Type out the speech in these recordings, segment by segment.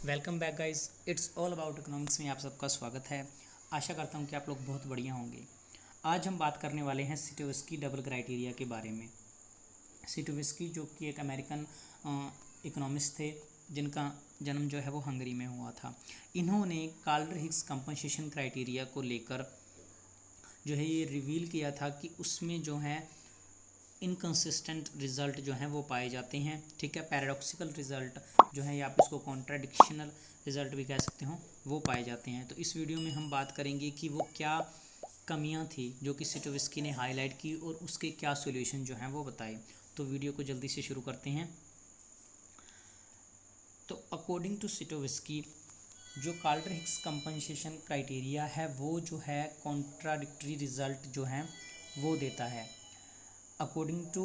Welcome back guys, it's all about economics में आप सबका स्वागत है। आशा करता हूँ कि आप लोग बहुत बढ़िया होंगे। आज हम बात करने वाले हैं सिटोवस्की डबल क्राइटेरिया के बारे में। सिटोवस्की जो कि एक अमेरिकन इकोनॉमिस्ट थे जिनका जन्म जो है वो हंगरी में हुआ था। इन्होंने काल्डर हिग्स कंपनसेशन क्राइटेरिया को लेकर जो है ये रिवील किया था कि उसमें जो है इनकंसिस्टेंट रिज़ल्ट जो हैं वो पाए जाते हैं। ठीक है, पैराडॉक्सिकल रिज़ल्ट जो है या आप इसको कॉन्ट्राडिक्शनल रिज़ल्ट भी कह सकते हो, वो पाए जाते हैं। तो इस वीडियो में हम बात करेंगे कि वो क्या कमियां थी जो कि सिटोवस्की ने हाईलाइट की और उसके क्या सॉल्यूशन जो हैं वो बताए। तो वीडियो को जल्दी से शुरू करते हैं। तो अकॉर्डिंग टू सिटोवस्की जो काल्डर हिग्स कंपनसेशन क्राइटेरिया है वो जो है कॉन्ट्राडिक्टरी रिज़ल्ट जो है वो देता है। According to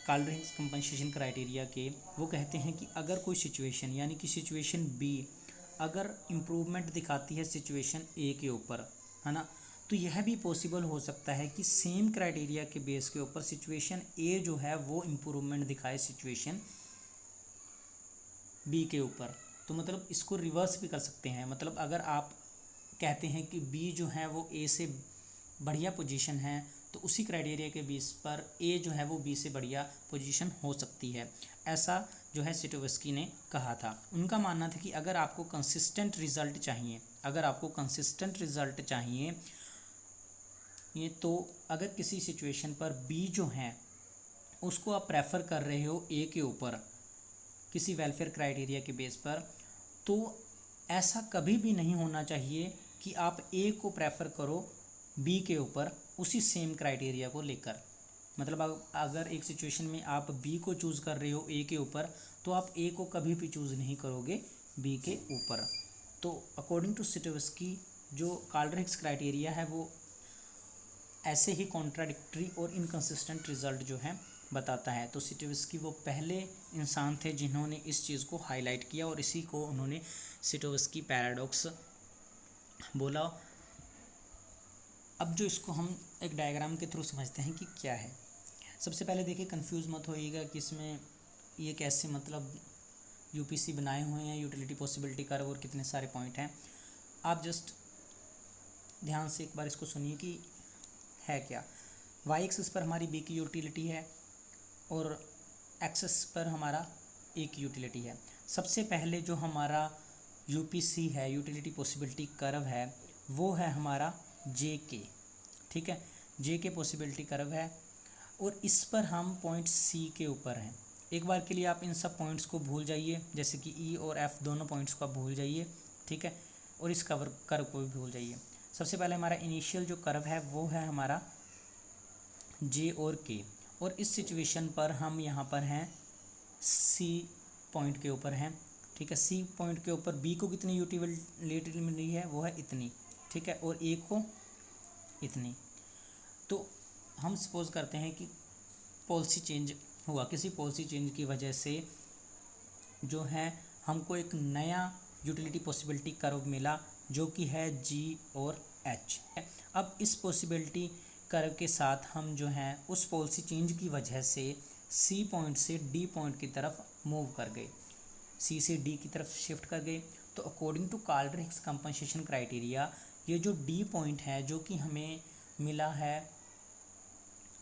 Kaldor Hicks compensation criteria के वो कहते हैं कि अगर कोई सिचुएशन यानी कि सिचुएशन बी अगर इम्प्रूवमेंट दिखाती है सिचुएशन ए के ऊपर, है ना, तो यह भी पॉसिबल हो सकता है कि सेम क्राइटेरिया के बेस के ऊपर सिचुएशन ए जो है वो इम्प्रूवमेंट दिखाए सिचुएशन बी के ऊपर। तो मतलब इसको रिवर्स भी कर सकते हैं। मतलब अगर आप कहते हैं कि बी जो है वो ए से बढ़िया पोजीशन है तो उसी क्राइटेरिया के बेस पर ए जो है वो बी से बढ़िया पोजीशन हो सकती है। ऐसा जो है सिटोवस्की ने कहा था। उनका मानना था कि अगर आपको कंसिस्टेंट रिज़ल्ट चाहिए ये तो अगर किसी सिचुएशन पर बी जो है उसको आप प्रेफर कर रहे हो ए के ऊपर किसी वेलफेयर क्राइटेरिया के बेस पर, तो ऐसा कभी भी नहीं होना चाहिए कि आप ए को प्रेफर करो बी के ऊपर उसी सेम क्राइटेरिया को लेकर। मतलब अगर एक सिचुएशन में आप बी को चूज़ कर रहे हो ए के ऊपर तो आप ए को कभी भी चूज़ नहीं करोगे बी के ऊपर। तो अकॉर्डिंग टू सिटोवस्की जो काल्डर हिग्स क्राइटेरिया है वो ऐसे ही कॉन्ट्राडिक्टरी और इनकंसिस्टेंट रिज़ल्ट जो है बताता है। तो सिटोवस्की वो पहले इंसान थे जिन्होंने इस चीज़ को हाईलाइट किया और इसी को उन्होंने सिटोवस्की पैराडॉक्स बोला। अब जो इसको हम एक डायग्राम के थ्रू समझते हैं कि क्या है। सबसे पहले देखिए, कंफ्यूज मत होइएगा कि इसमें ये कैसे मतलब यूपीसी बनाए हुए हैं, यूटिलिटी पॉसिबिलिटी कर्व और कितने सारे पॉइंट हैं। आप जस्ट ध्यान से एक बार इसको सुनिए कि है क्या। वाई एक्सिस पर हमारी बी की यूटिलिटी है और एक्सिस पर हमारा ए की यूटिलिटी है। सबसे पहले जो हमारा यूपीसी है, यूटिलिटी पॉसिबिलिटी कर्व है, वो है हमारा जे के। ठीक है, जे के पॉसिबिलिटी कर्व है और इस पर हम पॉइंट सी के ऊपर हैं। एक बार के लिए आप इन सब पॉइंट्स को भूल जाइए, जैसे कि ई और एफ दोनों पॉइंट्स को आप भूल जाइए। ठीक है, और इस कर्व को भी भूल जाइए। सबसे पहले हमारा इनिशियल जो कर्व है वो है हमारा जे और के, और इस सिचुएशन पर हम यहाँ पर हैं सी पॉइंट के ऊपर हैं। ठीक है, सी पॉइंट के ऊपर बी को कितनी यूटिलिटी मिल रही है, वो है इतनी। ठीक है, और ए को इतनी। तो हम सपोज करते हैं कि पॉलिसी चेंज हुआ, किसी पॉलिसी चेंज की वजह से जो है हमको एक नया यूटिलिटी पॉसिबिलिटी कर्व मिला जो कि है जी और एच। अब इस पॉसिबिलिटी कर्व के साथ हम जो है उस पॉलिसी चेंज की वजह से सी पॉइंट से डी पॉइंट की तरफ मूव कर गए, सी से डी की तरफ शिफ्ट कर गए। तो according to Kaldor Hicks compensation criteria ये जो डी पॉइंट है जो कि हमें मिला है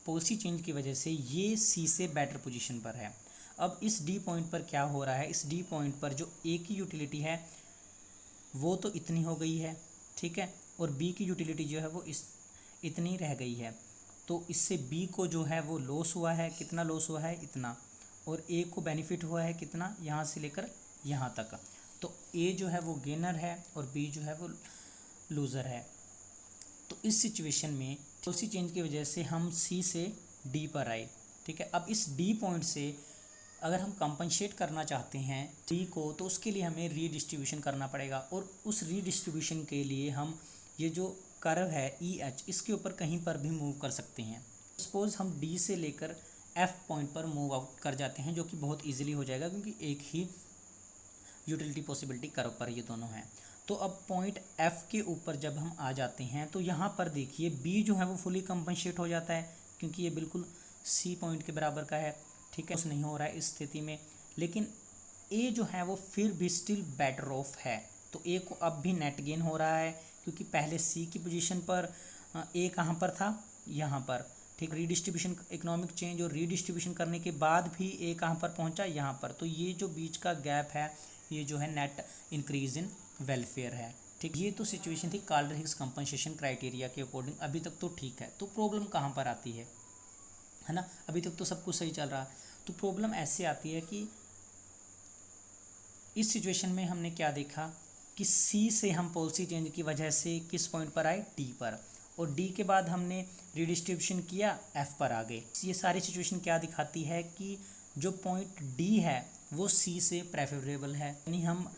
पॉलिसी चेंज की वजह से, ये सी से बेटर पोजीशन पर है। अब इस डी पॉइंट पर क्या हो रहा है, इस डी पॉइंट पर जो ए की यूटिलिटी है वो तो इतनी हो गई है। ठीक है, और बी की यूटिलिटी जो है वो इतनी रह गई है। तो इससे बी को जो है वो लॉस हुआ है। कितना लॉस हुआ है, इतना। और ए को बेनिफिट हुआ है कितना, यहाँ से लेकर यहाँ तक। तो ए जो है वो गेनर है और बी जो है वो लूज़र है। तो इस सिचुएशन में पॉलिसी चेंज की वजह से हम सी से डी पर आए। ठीक है, अब इस डी पॉइंट से अगर हम कंपनसेट करना चाहते हैं डी को तो उसके लिए हमें रीडिस्ट्रीब्यूशन करना पड़ेगा, और उस रीडिस्ट्रीब्यूशन के लिए हम ये जो कर्व है ई एच इसके ऊपर कहीं पर भी मूव कर सकते हैं। सपोज हम डी से लेकर एफ पॉइंट पर मूव आउट कर जाते हैं, जो कि बहुत ईजिली हो जाएगा क्योंकि एक ही यूटिलिटी पॉसिबिलिटी कर्व पर ये दोनों हैं। तो अब पॉइंट एफ के ऊपर जब हम आ जाते हैं तो यहाँ पर देखिए बी जो है वो फुली कंपनसेट हो जाता है क्योंकि ये बिल्कुल सी पॉइंट के बराबर का है। ठीक है, कुछ नहीं हो रहा है इस स्थिति में। लेकिन ए जो है वो फिर भी स्टिल बेटर ऑफ है। तो ए को अब भी नेट गेन हो रहा है, क्योंकि पहले सी की पोजीशन पर ए कहाँ पर था, यहाँ पर, ठीक। रीडिस्ट्रीब्यूशन, इकोनॉमिक चेंज और रीडिस्ट्रीब्यूशन करने के बाद भी ए कहाँ पर पहुँचा, यहाँ पर। तो ये जो बीच का गैप है ये जो है नेट इंक्रीज इन वेलफेयर है, ठीक। ये तो सिचुएशन थी कार्ल हिग्स कंपनसेशन क्राइटेरिया के अकॉर्डिंग। अभी तक तो ठीक है। तो प्रॉब्लम कहाँ पर आती है ना, अभी तक तो सब कुछ सही चल रहा है। तो प्रॉब्लम ऐसे आती है कि इस सिचुएशन में हमने क्या देखा कि सी से हम पॉलिसी चेंज की वजह से किस पॉइंट पर आए, डी पर, और डी के बाद हमने रिडिस्ट्रीब्यूशन किया, एफ पर आ गए। ये सारी सिचुएशन क्या दिखाती है कि जो पॉइंट डी है वो सी से प्रेफरेबल है, यानी हम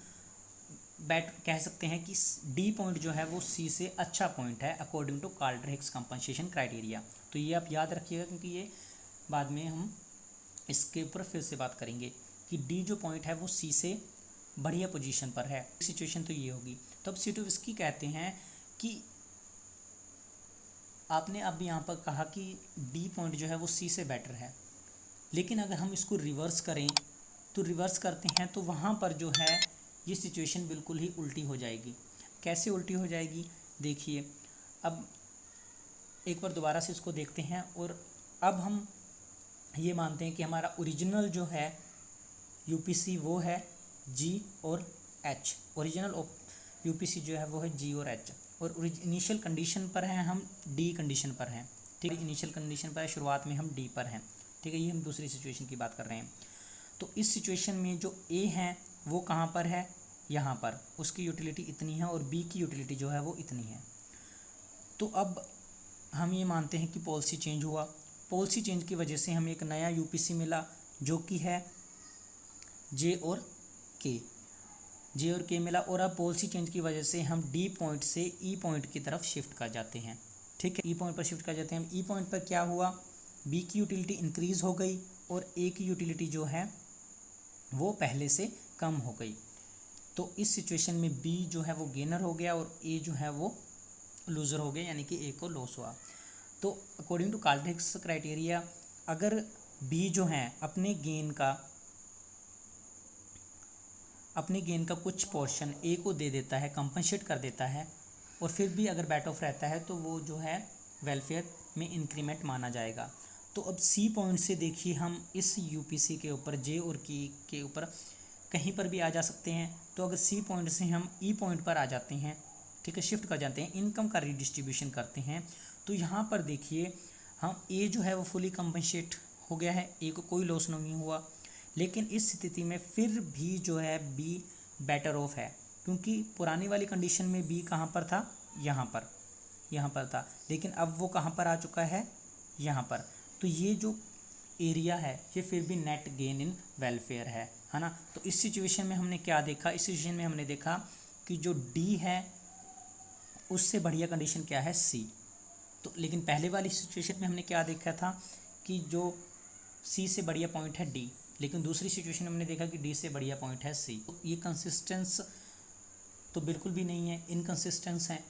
कह सकते हैं कि डी पॉइंट जो है वो सी से अच्छा पॉइंट है according to Karl Hicks compensation criteria. तो ये आप याद रखिएगा, क्योंकि ये बाद में हम इसके ऊपर फिर से बात करेंगे कि डी जो पॉइंट है वो सी से बढ़िया पोजीशन पर है। सिचुएशन तो ये होगी। तो अब सिटोवस्की कहते हैं कि आपने अब यहाँ पर कहा कि डी पॉइंट जो है वो सी से बेटर है, लेकिन अगर हम इसको रिवर्स करें तो रिवर्स करते हैं तो वहाँ पर जो है ये सिचुएशन बिल्कुल ही उल्टी हो जाएगी। कैसे उल्टी हो जाएगी, देखिए। अब एक बार दोबारा से इसको देखते हैं, और अब हम ये मानते हैं कि हमारा ओरिजिनल जो है यूपीसी वो है जी और एच। ओरिजिनल यूपीसी जो है वो है जी और एच, और इनिशियल कंडीशन पर हैं हम डी कंडीशन पर हैं, ठीक है। इनिशियल कंडीशन पर है, शुरुआत में हम डी पर हैं, ठीक है। ये हम दूसरी सिचुएशन की बात कर रहे हैं। तो इस सिचुएशन में जो ए है वो कहाँ पर है, यहाँ पर, उसकी यूटिलिटी इतनी है और बी की यूटिलिटी जो है वो इतनी है। तो अब हम ये मानते हैं कि पॉलिसी चेंज हुआ। पॉलिसी चेंज की वजह से हमें एक नया यूपीसी मिला जो कि है जे और के मिला, और अब पॉलिसी चेंज की वजह से हम डी पॉइंट से ई पॉइंट की तरफ शिफ्ट कर जाते हैं, ठीक है। ई पॉइंट पर शिफ्ट कर जाते हैं। ई पॉइंट पर क्या हुआ, बी की यूटिलिटी इंक्रीज हो गई और ए की यूटिलिटी जो है वो पहले से कम हो गई। तो इस सिचुएशन में बी जो है वो गेनर हो गया और ए जो है वो लूज़र हो गया, यानी कि ए को लॉस हुआ। तो according to Karl Hicks criteria, अगर बी जो है अपने गेन का कुछ पोर्शन ए को दे देता है, कंपनसेट कर देता है, और फिर भी अगर बैट ऑफ रहता है तो वो जो है वेलफेयर में इंक्रीमेंट माना जाएगा। तो अब सी पॉइंट से देखिए हम इस यूपीसी के ऊपर जे और के ऊपर कहीं पर भी आ जा सकते हैं। तो अगर सी पॉइंट से हम ई पॉइंट पर आ जाते हैं, ठीक है, शिफ्ट कर जाते हैं, इनकम का रिडिस्ट्रीब्यूशन करते हैं, तो यहाँ पर देखिए हम ए जो है वो फुली कंपनसेट हो गया है, ए को कोई लॉस नहीं हुआ। लेकिन इस स्थिति में फिर भी जो है बी बेटर ऑफ है, क्योंकि पुरानी वाली कंडीशन में बी कहाँ पर था, यहाँ पर था, लेकिन अब वो कहाँ पर आ चुका है, यहाँ पर। तो ये जो एरिया है ये फिर भी नेट गेन इन वेलफेयर है ना। तो इस सिचुएशन में हमने क्या देखा, इस सिचुएशन में हमने देखा कि जो डी है उससे बढ़िया कंडीशन क्या है, सी। तो लेकिन पहले वाली सिचुएशन में हमने क्या देखा था कि जो सी से बढ़िया पॉइंट है डी, लेकिन दूसरी सिचुएशन में हमने देखा कि डी से बढ़िया पॉइंट है सी। तो ये कंसिस्टेंस तो बिल्कुल भी नहीं है, इनकंसिस्टेंस है।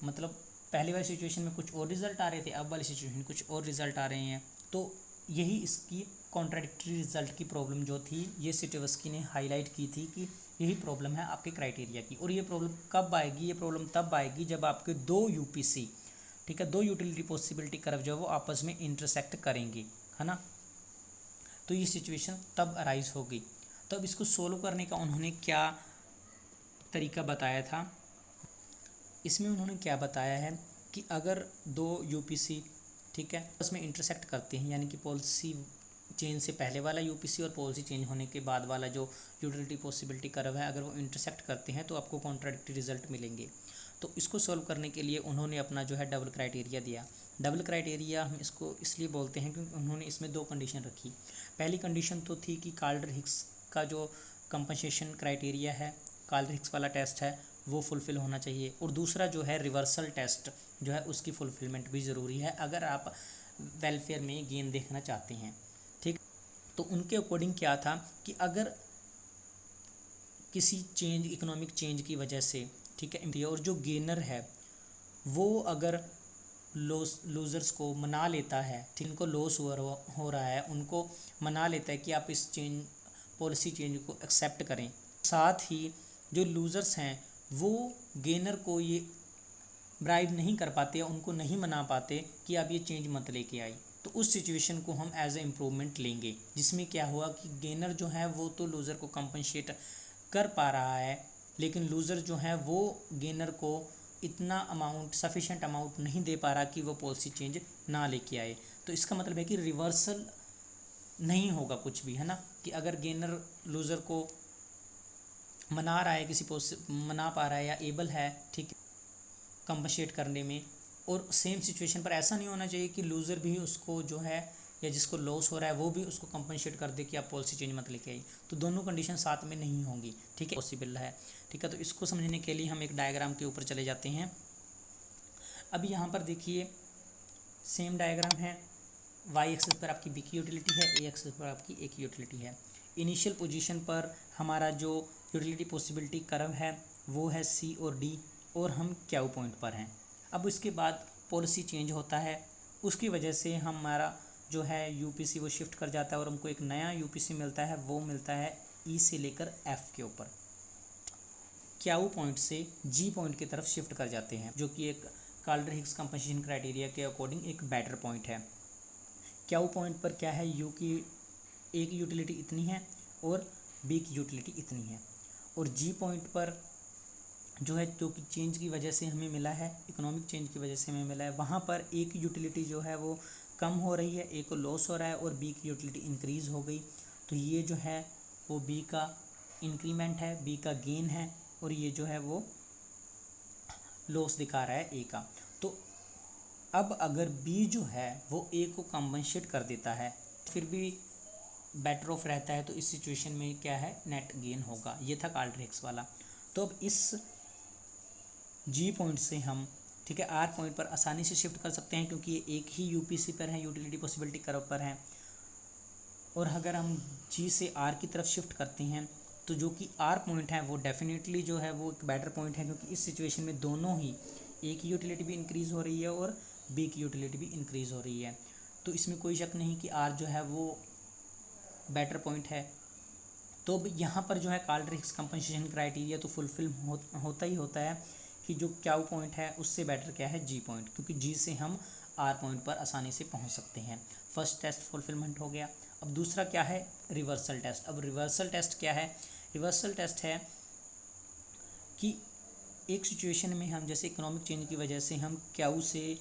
मतलब पहले वाली सिचुएशन में कुछ और रिजल्ट आ रहे थे, अब वाली सिचुएशन में कुछ और रिजल्ट आ रहे हैं। तो यही इसकी कॉन्ट्राडिक्टरी रिजल्ट की प्रॉब्लम जो थी, ये सिटोवस्की ने हाईलाइट की थी कि यही प्रॉब्लम है आपके क्राइटेरिया की। और ये प्रॉब्लम कब आएगी, ये प्रॉब्लम तब आएगी जब आपके दो यूपीसी, ठीक है, दो यूटिलिटी पॉसिबिलिटी कर्व जो है वो आपस में इंटरसेक्ट करेंगे, है ना। तो ये सिचुएशन तब अराइज होगी। तो अब इसको सोल्व करने का उन्होंने क्या तरीका बताया था, इसमें उन्होंने क्या बताया है कि अगर दो यूपीसी, ठीक है, उसमें इंटरसेक्ट करते हैं, यानी कि पॉलिसी चेंज से पहले वाला यूपीसी और पॉलिसी चेंज होने के बाद वाला जो यूटिलिटी पॉसिबिलिटी कर्व है, अगर वो इंटरसेक्ट करते हैं तो आपको कॉन्ट्राडिक्टरी रिजल्ट मिलेंगे। तो इसको सॉल्व करने के लिए उन्होंने अपना जो है डबल क्राइटेरिया दिया। डबल क्राइटेरिया हम इसको इसलिए बोलते हैं क्योंकि उन्होंने इसमें दो कंडीशन रखी। पहली कंडीशन तो थी कि कार्ल हिग्स का जो कंपनसेशन क्राइटेरिया है, कार्ल हिग्स वाला टेस्ट है, वो फुलफ़िल होना चाहिए, और दूसरा जो है रिवर्सल टेस्ट जो है उसकी फुलफिलमेंट भी ज़रूरी है अगर आप वेलफेयर में गेन देखना चाहते हैं, ठीक। तो उनके अकॉर्डिंग क्या था कि अगर किसी चेंज, इकोनॉमिक चेंज की वजह से, ठीक है, और जो गेनर है वो अगर लूज़र्स को मना लेता है, ठीक, इनको लॉस हो रहा है, उनको मना लेता है कि आप इस चेंज पॉलिसी चेंज को एक्सेप्ट करें। साथ ही जो लूज़र्स हैं वो गेनर को ये ब्राइब नहीं कर पाते या उनको नहीं मना पाते कि आप ये चेंज मत लेके आए, तो उस सिचुएशन को हम एज ए इम्प्रूवमेंट लेंगे, जिसमें क्या हुआ कि गेनर जो है वो तो लूज़र को कंपनसेट कर पा रहा है, लेकिन लूज़र जो है वो गेनर को इतना अमाउंट, सफिशेंट अमाउंट नहीं दे पा रहा कि वो पॉलिसी चेंज ना लेके आए। तो इसका मतलब है कि रिवर्सल नहीं होगा कुछ भी, है ना, कि अगर गेनर लूज़र को मना रहा है, मना पा रहा है या एबल है, ठीक है, कंपनसेट करने में, और सेम सिचुएशन पर ऐसा नहीं होना चाहिए कि लूज़र भी उसको जो है या जिसको लॉस हो रहा है वो भी उसको कंपनसेट कर दे कि आप पॉलिसी चेंज मत लेके आई। तो दोनों कंडीशन साथ में नहीं होंगी, ठीक है, पॉसिबल है, ठीक है। तो इसको समझने के लिए हम एक डायग्राम के ऊपर चले जाते हैं। अब यहाँ पर देखिए सेम डायग्राम है, वाई एक्सिस पर आपकी बी की यूटिलिटी है, ए एक्सिस पर आपकी ए की यूटिलिटी है। इनिशियल पोजीशन पर हमारा जो यूटिलिटी पॉसिबिलिटी कर्व है वो है सी और डी, और हम क्यू पॉइंट पर हैं। अब इसके बाद पॉलिसी चेंज होता है, उसकी वजह से हमारा जो है यूपीसी वो शिफ्ट कर जाता है और हमको एक नया यूपीसी मिलता है, वो मिलता है ई से लेकर एफ के ऊपर। क्यू पॉइंट से जी पॉइंट की तरफ शिफ्ट कर जाते हैं, जो कि एक काल्डर-हिग्स कंपनसेशन क्राइटेरिया के अकॉर्डिंग एक बेटर पॉइंट है। क्यू पॉइंट पर क्या है, यू की ए की यूटिलिटी इतनी है और बी की यूटिलिटी इतनी है, और जी पॉइंट पर जो है, जो कि चेंज की वजह से हमें मिला है, इकोनॉमिक चेंज की वजह से हमें मिला है, वहाँ पर ए की यूटिलिटी जो है वो कम हो रही है, ए को लॉस हो रहा है, और बी की यूटिलिटी इंक्रीज़ हो गई। तो ये जो है वो बी का इंक्रीमेंट है, बी का गेन है, और ये जो है वो लॉस दिखा रहा है ए का। तो अब अगर बी जो है वो ए को कंपनसेट कर देता है, फिर भी बेटर ऑफ रहता है, तो इस सिचुएशन में क्या है, नेट गेन होगा। ये था काल्डर-हिग्स वाला। तो अब इस जी पॉइंट से हम, ठीक है, आर पॉइंट पर आसानी से शिफ्ट कर सकते हैं, क्योंकि ये एक ही यूपीसी पर है, यूटिलिटी पॉसिबिलिटी कर्व पर है। और अगर हम जी से आर की तरफ शिफ्ट करते हैं तो जो कि आर पॉइंट है वो डेफिनेटली जो है वो एक बेटर पॉइंट है, क्योंकि इस सिचुएशन में दोनों ही, ए की यूटिलिटी भी इंक्रीज़ हो रही है और बी की यूटिलिटी भी इंक्रीज़ हो रही है। तो इसमें कोई शक नहीं कि आर जो है वो बेटर पॉइंट है। तो अब यहाँ पर जो है काल्डर-हिग्स कंपनसेशन क्राइटेरिया तो फुलफिल होता ही होता है कि जो क्यू पॉइंट है उससे बेटर क्या है, जी पॉइंट, क्योंकि जी से हम आर पॉइंट पर आसानी से पहुँच सकते हैं। फर्स्ट टेस्ट फुलफिलमेंट हो गया। अब दूसरा क्या है, रिवर्सल टेस्ट। अब रिवर्सल टेस्ट क्या है, रिवर्सल टेस्ट है कि एक सिचुएशन में हम, जैसे इकोनॉमिक चेंज की वजह से हम क्यू से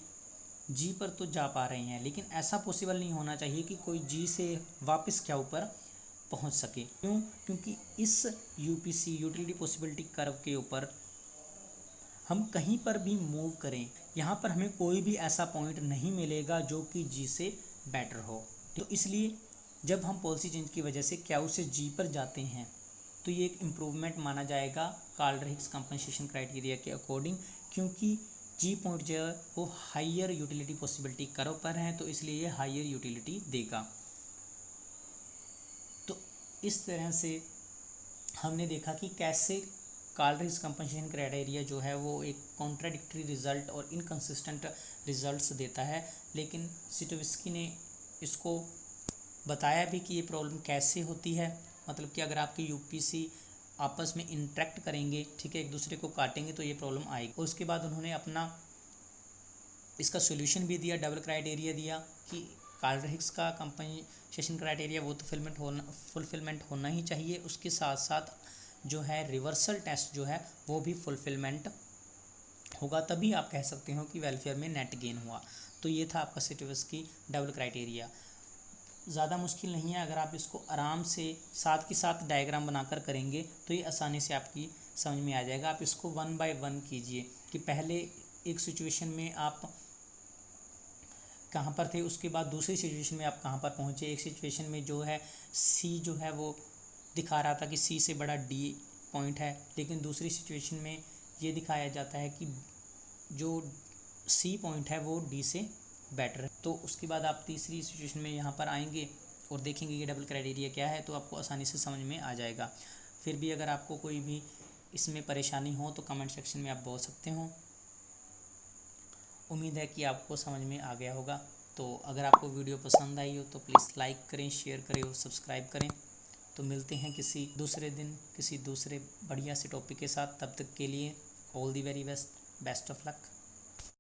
जी पर तो जा पा रहे हैं, लेकिन ऐसा पॉसिबल नहीं होना चाहिए कि कोई जी से वापस क्यू पर पहुंच सके। क्यों? क्योंकि इस यूपीसी, यूटिलिटी पॉसिबिलिटी कर्व के ऊपर हम कहीं पर भी मूव करें, यहाँ पर हमें कोई भी ऐसा पॉइंट नहीं मिलेगा जो कि जी से बेटर हो। तो इसलिए जब हम पॉलिसी चेंज की वजह से क्यू से जी पर जाते हैं तो ये एक इम्प्रूवमेंट माना जाएगा काल्डर-हिग्स कंपनसेशन क्राइटेरिया के अकॉर्डिंग, क्योंकि जी पॉइंट जो है वो हाइयर यूटिलिटी पॉसिबिलिटी कर्व पर है, तो इसलिए ये हाइयर यूटिलिटी देगा। तो इस तरह से हमने देखा कि कैसे काल्डर-हिग्स कंपनसेशन क्राइटेरिया जो है वो एक कॉन्ट्राडिक्टरी रिजल्ट और इनकंसिस्टेंट रिजल्ट्स देता है, लेकिन सिटोवस्की ने इसको बताया भी कि ये प्रॉब्लम कैसे होती है। मतलब कि अगर आपके यूपीसी आपस में इंटरेक्ट करेंगे, ठीक है, एक दूसरे को काटेंगे, तो ये प्रॉब्लम आएगी। और उसके बाद उन्होंने अपना इसका सोल्यूशन भी दिया, डबल क्राइटेरिया दिया कि काल्डर-हिग्स का कंपनसेशन क्राइटेरिया वो तो फुलफिलमेंट होना ही चाहिए, उसके साथ साथ जो है रिवर्सल टेस्ट जो है वो भी फुलफिलमेंट होगा, तभी आप कह सकते हो कि वेलफेयर में नेट गेन हुआ। तो ये था आपका सिटोवस्की डबल क्राइटेरिया। ज़्यादा मुश्किल नहीं है, अगर आप इसको आराम से साथ के साथ डायग्राम बनाकर करेंगे तो ये आसानी से आपकी समझ में आ जाएगा। आप इसको 1 बाय 1 कीजिए कि पहले एक सिचुएशन में आप कहाँ पर थे, उसके बाद दूसरी सिचुएशन में आप कहाँ पर पहुँचे। एक सिचुएशन में जो है सी जो है वो दिखा रहा था कि सी से बड़ा डी पॉइंट है, लेकिन दूसरी सिचुएशन में ये दिखाया जाता है कि जो सी पॉइंट है वो डी से बेटर है। तो उसके बाद आप तीसरी सिचुएशन में यहाँ पर आएंगे और देखेंगे ये डबल क्राइटेरिया क्या है, तो आपको आसानी से समझ में आ जाएगा। फिर भी अगर आपको कोई भी इसमें परेशानी हो तो कमेंट सेक्शन में आप बोल सकते हो। उम्मीद है कि आपको समझ में आ गया होगा। तो अगर आपको वीडियो पसंद आई हो तो प्लीज़ लाइक करें, शेयर करें और सब्सक्राइब करें। तो मिलते हैं किसी दूसरे दिन किसी दूसरे बढ़िया से टॉपिक के साथ। तब तक के लिए all the very best, best of luck.